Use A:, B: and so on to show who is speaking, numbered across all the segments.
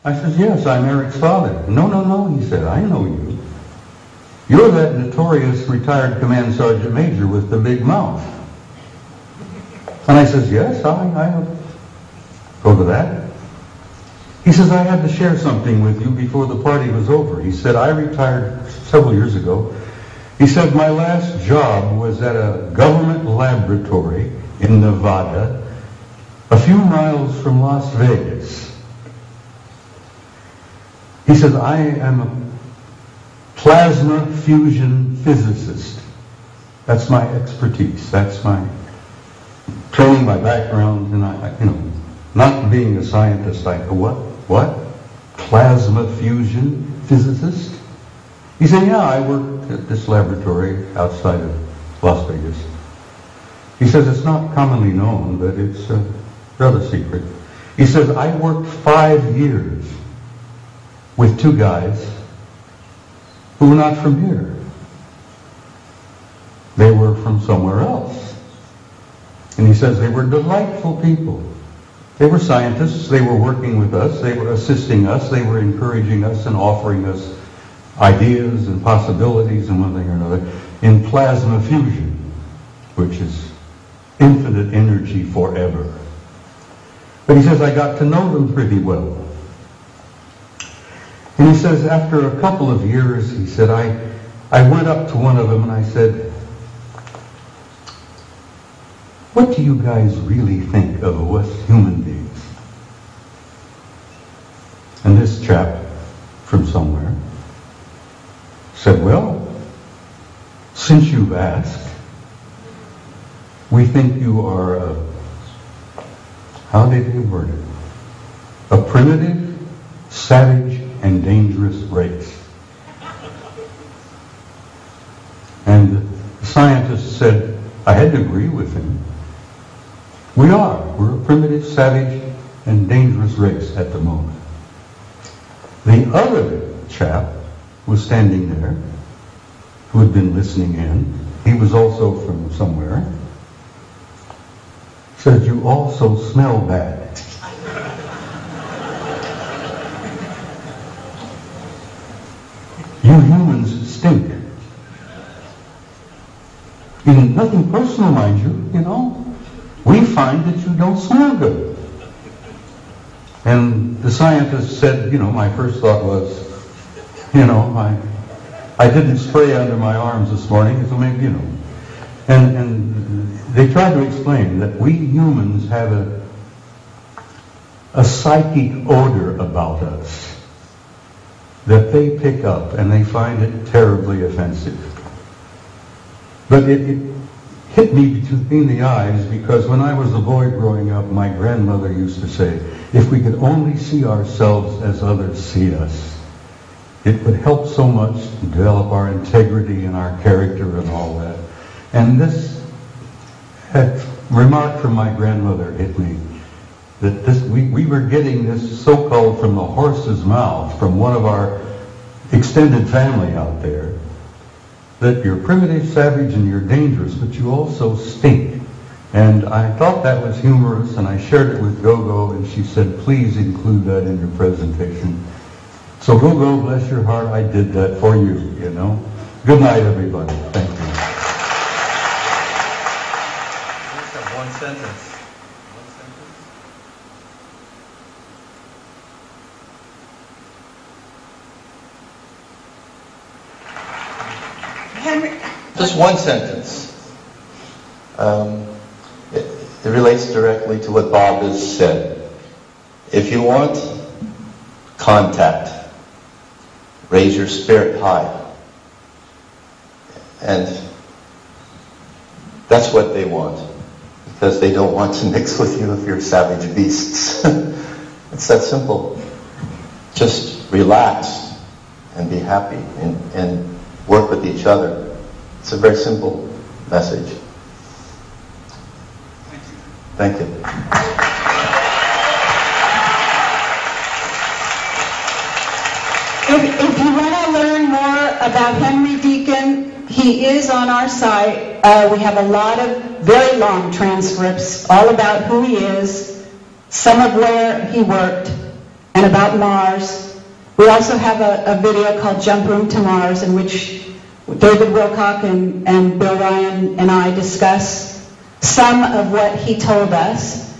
A: I said, yes, I'm Eric's father. No, no, no, he said, I know you. You're that notorious retired command sergeant major with the big mouth. And I says, yes, I go to that. He says, I had to share something with you before the party was over. He said, I retired several years ago. He said, my last job was at a government laboratory in Nevada, a few miles from Las Vegas. He says, I am a plasma fusion physicist. That's my expertise. That's my training, my background, and not being a scientist, I go, what? Plasma fusion physicist? He said, yeah, I worked at this laboratory outside of Las Vegas. He says, it's not commonly known, but it's rather secret. He says, I worked 5 years with 2 guys who were not from here. They were from somewhere else. And he says they were delightful people. They were scientists, they were working with us, they were assisting us, they were encouraging us and offering us ideas and possibilities and one thing or another in plasma fusion, which is infinite energy forever. But he says, I got to know them pretty well. And he says, after a couple of years, he said, I went up to one of them and I said, what do you guys really think of us human beings? And this chap from somewhere said, well, since you've asked, we think you are how did he word it? A primitive, savage, and dangerous race. And the scientist said, I had to agree with him. We're a primitive, savage, and dangerous race at the moment. The other chap was standing there, who had been listening in. He was also from somewhere. Said, you also smell bad. You humans stink. Nothing personal, mind you, We find that you don't smell good. And the scientist said, my first thought was, I didn't spray under my arms this morning, so maybe, And they tried to explain that we humans have a psychic odor about us that they pick up and they find it terribly offensive. But it hit me between the eyes because when I was a boy growing up, my grandmother used to say, if we could only see ourselves as others see us, it would help so much to develop our integrity and our character and all that. And this remark from my grandmother hit me, that we were getting this so-called from the horse's mouth, from one of our extended family out there, that you're primitive, savage, and you're dangerous, but you also stink. And I thought that was humorous, and I shared it with Gogo, and she said, please include that in your presentation. So Gogo, bless your heart, I did that for you, Good night, everybody. Thank you.
B: Just have one sentence. Just one sentence. It relates directly to what Bob has said. If you want contact, raise your spirit high. And that's what they want. Because they don't want to mix with you if you're savage beasts. It's that simple. Just relax and be happy and work with each other. It's a very simple message. Thank you.
C: If you want to learn more about Henry Deacon, he is on our site. We have a lot of very long transcripts all about who he is, some of where he worked, and about Mars. We also have a video called Jump Room to Mars, in which David Wilcock and Bill Ryan and I discuss some of what he told us.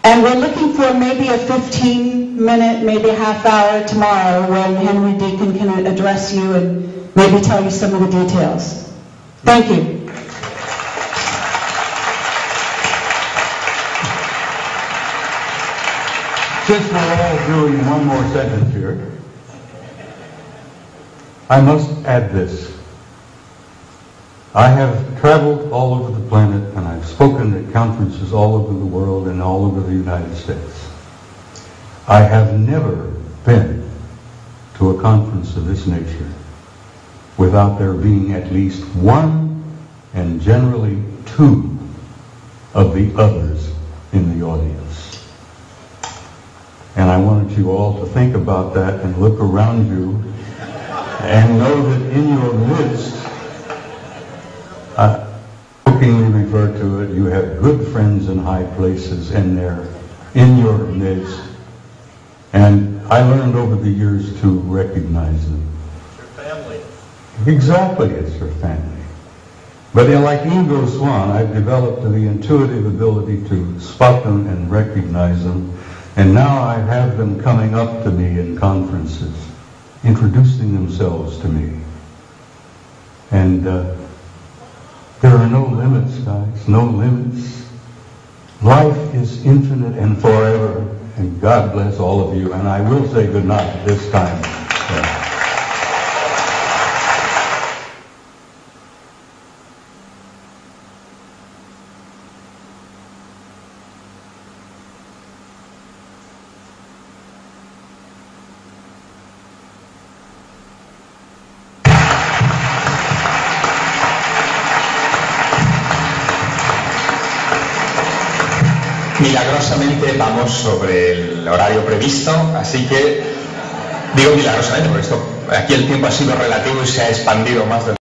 C: And we're looking for maybe a 15-minute, maybe a half hour tomorrow when Henry Deacon can address you and maybe tell you some of the details. Thank you.
A: Since we're all doing one more sentence here, I must add this. I have traveled all over the planet and I've spoken at conferences all over the world and all over the United States. I have never been to a conference of this nature without there being at least one and generally two of the others in the audience. And I wanted you all to think about that and look around you and know that in your midst, I jokingly refer to it, you have good friends in high places and they're in your midst. And I learned over the years to recognize them.
B: It's your family.
A: Exactly, it's your family. But like Ingo Swann, I've developed the intuitive ability to spot them and recognize them. And now I have them coming up to me in conferences, introducing themselves to me. And there are no limits, guys, no limits. Life is infinite and forever, and God bless all of you. And I will say good night this time.
D: Milagrosamente vamos sobre el horario previsto, así que digo milagrosamente porque aquí el tiempo ha sido relativo y se ha expandido más de